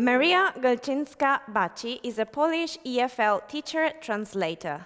Maria Gulczyńska Baci is a Polish EFL teacher-translator.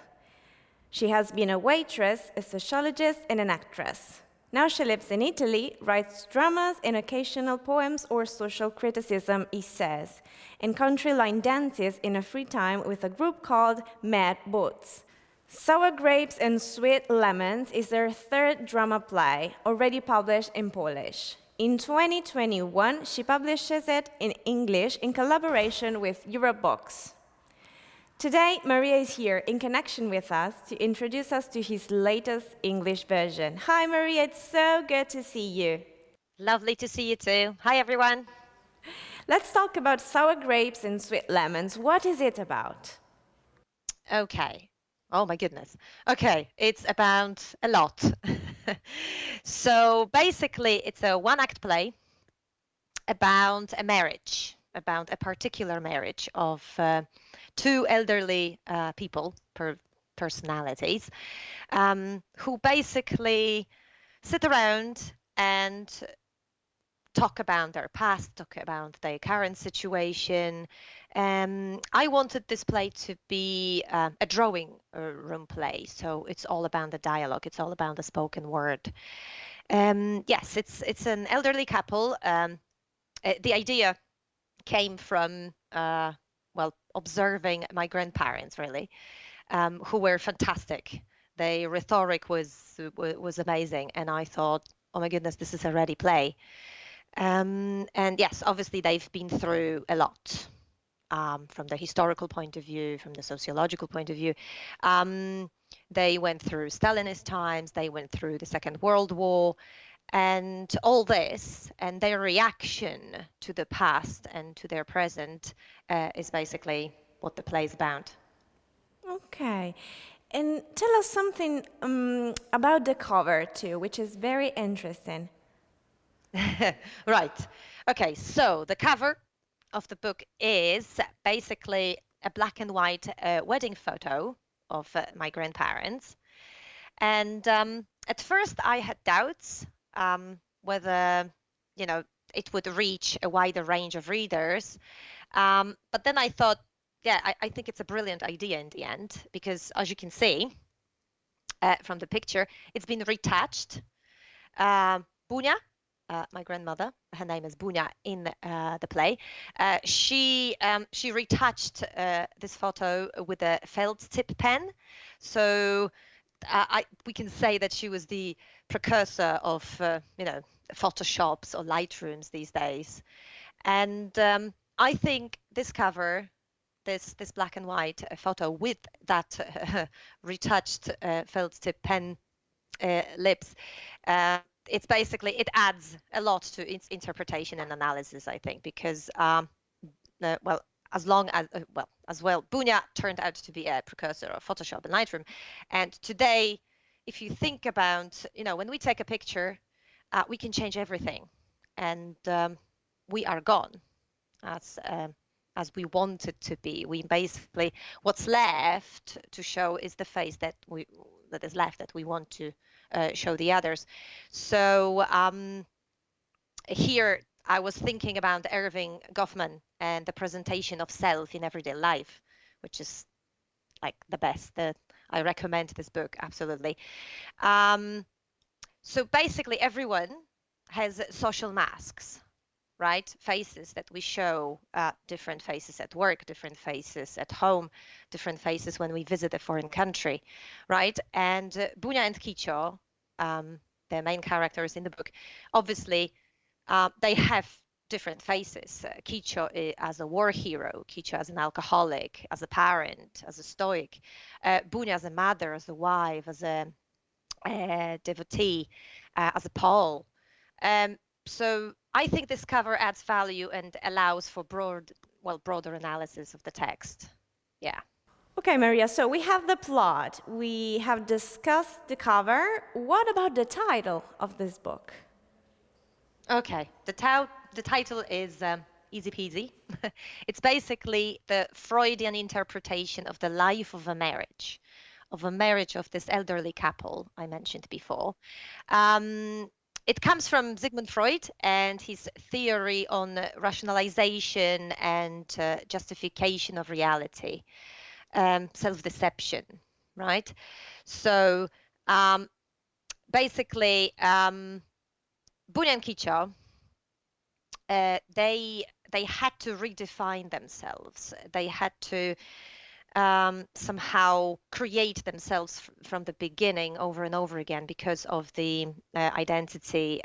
She has been a waitress, a sociologist, and an actress. Now she lives in Italy, writes dramas and occasional poems or social criticism essays, and country line dances in her free time with a group called Mad Boots. Sour Grapes and Sweet Lemons is their third drama play, already published in Polish. In 2021, she publishes it in English in collaboration with Europe Books. Today, Maria is here in connection with us to introduce us to his latest English version. Hi, Maria, it's so good to see you. Lovely to see you too. Hi, everyone. Let's talk about Sour Grapes and Sweet Lemons. What is it about? Okay. Oh, my goodness. Okay, it's about a lot. So basically, it's a one-act play about a marriage, about a particular marriage of two elderly people, personalities, who basically sit around and talk about their past, talk about their current situation. I wanted this play to be a drawing room play, so it's all about the dialogue, it's all about the spoken word. Yes, it's an elderly couple. The idea came from observing my grandparents, really, who were fantastic. Their rhetoric was amazing, and I thought, oh my goodness, this is a ready play. And yes, obviously they've been through a lot, from the historical point of view, from the sociological point of view. They went through Stalinist times, they went through the Second World War, and all this, and their reaction to the past and to their present is basically what the play is about. Okay. And tell us something about the cover too, which is very interesting. Right. Okay, so the cover of the book is basically a black and white wedding photo of my grandparents. And at first I had doubts whether, it would reach a wider range of readers. But then I thought, yeah, I think it's a brilliant idea in the end, because as you can see from the picture, it's been retouched. Bunia, my grandmother, her name is Bunia in the play. She retouched this photo with a felt tip pen. So we can say that she was the precursor of, Photoshops or Lightrooms these days. And I think this cover, this black and white photo with that retouched felt tip pen lips, it's basically, it adds a lot to its interpretation and analysis, I think, because Bunia turned out to be a precursor of Photoshop and Lightroom. And today, if you think about, when we take a picture, we can change everything, and we are gone as we want it to be. We basically, what's left to show is the face that is left that we want to show the others. So here I was thinking about Irving Goffman and the presentation of self in everyday life, which is like the best. I recommend this book, absolutely. So basically everyone has social masks, right? Faces that we show, different faces at work, different faces at home, different faces when we visit a foreign country, right? And Bunia and Kicho, the main characters in the book, obviously they have different faces. Kicho as a war hero, Kicho as an alcoholic, as a parent, as a stoic, Bunia as a mother, as a wife, as a devotee, as a Pole. So I think this cover adds value and allows for broader analysis of the text. Yeah. Okay, Maria, so we have the plot. We have discussed the cover. What about the title of this book? Okay, the title is easy peasy. It's basically the Freudian interpretation of the life of a marriage of this elderly couple I mentioned before. it comes from Sigmund Freud and his theory on rationalization and justification of reality, self-deception, right? So basically, Bunia and Kicho, they had to redefine themselves. They had to somehow create themselves from the beginning over and over again because of the identity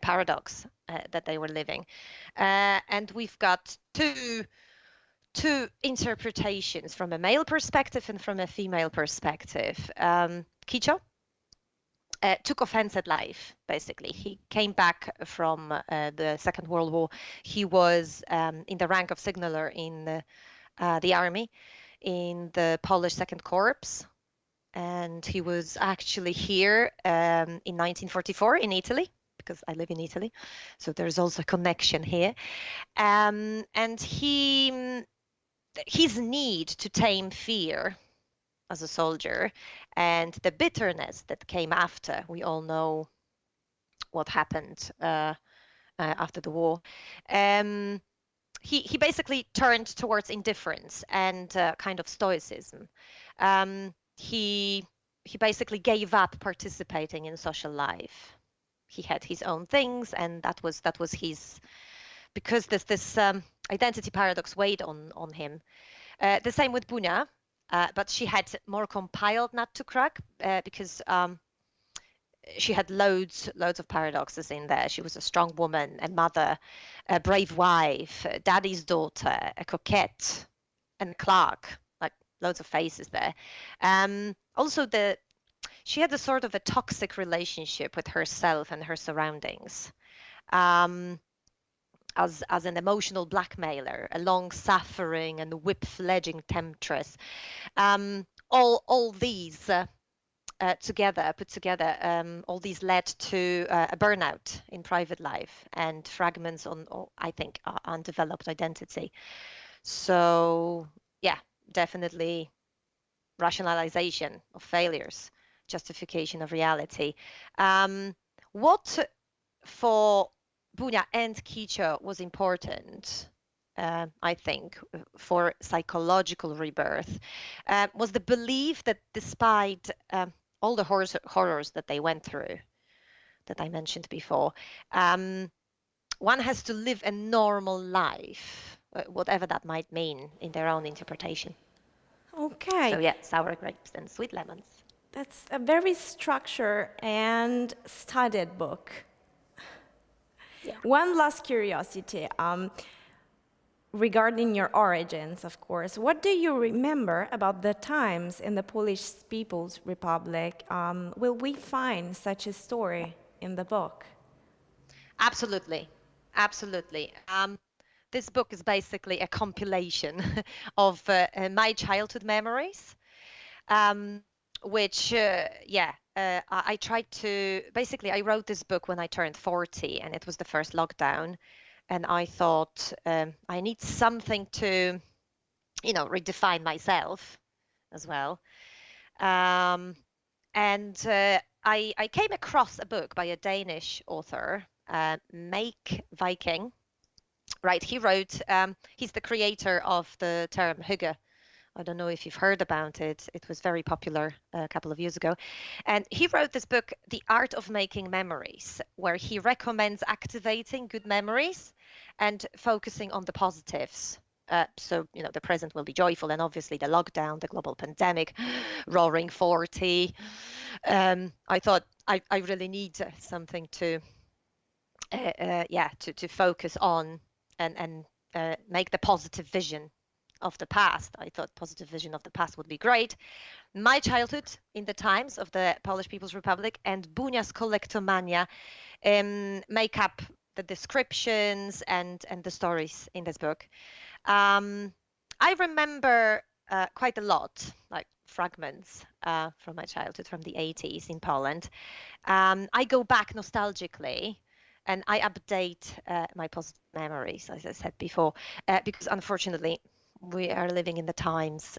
paradox that they were living. And we've got two interpretations from a male perspective and from a female perspective. Kicho took offense at life, basically. He came back from the Second World War. He was in the rank of signaler in the army, in the Polish Second Corps. And he was actually here in 1944 in Italy, because I live in Italy. So there's also a connection here. And his need to tame fear as a soldier and the bitterness that came after. We all know what happened after the war. He basically turned towards indifference and kind of stoicism. He basically gave up participating in social life. He had his own things, and that was his, because this identity paradox weighed on him. The same with Bunia, but she had more compiled nut to crack because she had loads of paradoxes in there. She was a strong woman, a mother, a brave wife, a daddy's daughter, a coquette, and a clerk, like loads of faces there. Also, she had a sort of a toxic relationship with herself and her surroundings. As an emotional blackmailer, a long-suffering and whip-fledging temptress. All these put together, all these led to a burnout in private life and fragments on, I think, undeveloped identity. So, yeah, definitely rationalization of failures, justification of reality. What for Bunia and Kicho was important, I think, for psychological rebirth, was the belief that despite all the horrors that they went through, that I mentioned before, one has to live a normal life, whatever that might mean in their own interpretation. Okay, So yeah, sour grapes and sweet lemons. that's a very structured and studied book. Yeah. One last curiosity regarding your origins, of course. What do you remember about the times in the Polish People's Republic? Will we find such a story in the book? Absolutely. Absolutely. This book is basically a compilation of my childhood memories, which, I tried to, basically, I wrote this book when I turned 40 and it was the first lockdown. And I thought I need something to, redefine myself as well. I came across a book by a Danish author, Make Viking. Right, he wrote, he's the creator of the term hygge. I don't know if you've heard about it. It was very popular a couple of years ago. And he wrote this book, The Art of Making Memories, where he recommends activating good memories and focusing on the positives. So, the present will be joyful, and obviously the lockdown, the global pandemic, roaring 40. I thought I really need something to focus on and make the positive vision of the past. I thought positive vision of the past would be great. My childhood in the times of the Polish People's Republic and Bunia's collectomania make up the descriptions and the stories in this book. I remember quite a lot, like fragments from my childhood from the 80s in Poland. I go back nostalgically and I update my positive memories, as I said before, because unfortunately we are living in the times,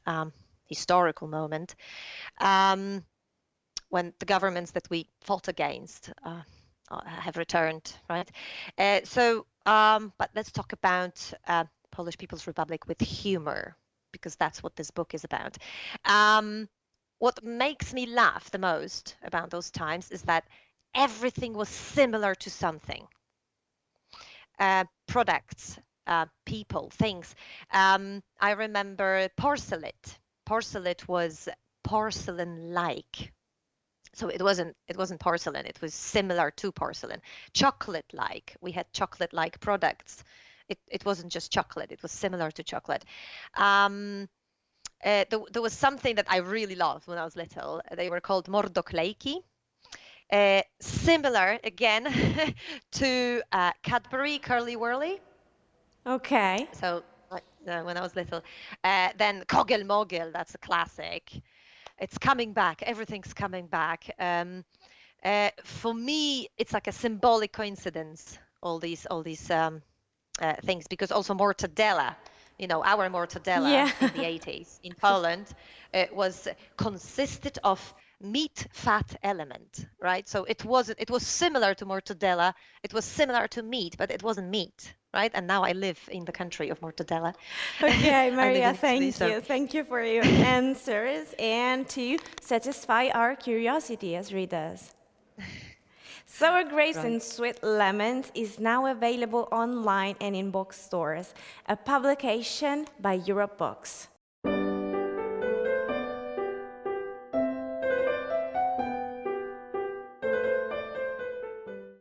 historical moment, when the governments that we fought against have returned, right? But let's talk about Polish People's Republic with humor, because that's what this book is about. What makes me laugh the most about those times is that everything was similar to something. Products, people, things. I remember porcelet. Porcelet was porcelain-like. So it wasn't porcelain, it was similar to porcelain. Chocolate-like. We had chocolate-like products. It wasn't just chocolate, it was similar to chocolate. There was something that I really loved when I was little. They were called mordoklejki. Similar again to Cadbury Curly Whirly. Okay. So when I was little, then Kogel Mogel, that's a classic. It's coming back. Everything's coming back. For me, it's like a symbolic coincidence. All these things, because also mortadella, our mortadella Yeah. in the 80s in Poland was consisted of meat fat element, right? So it was similar to mortadella, it was similar to meat, but it wasn't meat, right? And now I live in the country of mortadella. Okay, I live Maria, in Italy, thank so you. Thank you for your answers and to satisfy our curiosity as readers. Sour Grapes right. and Sweet Lemons is now available online and in bookstores, a publication by Europe Books.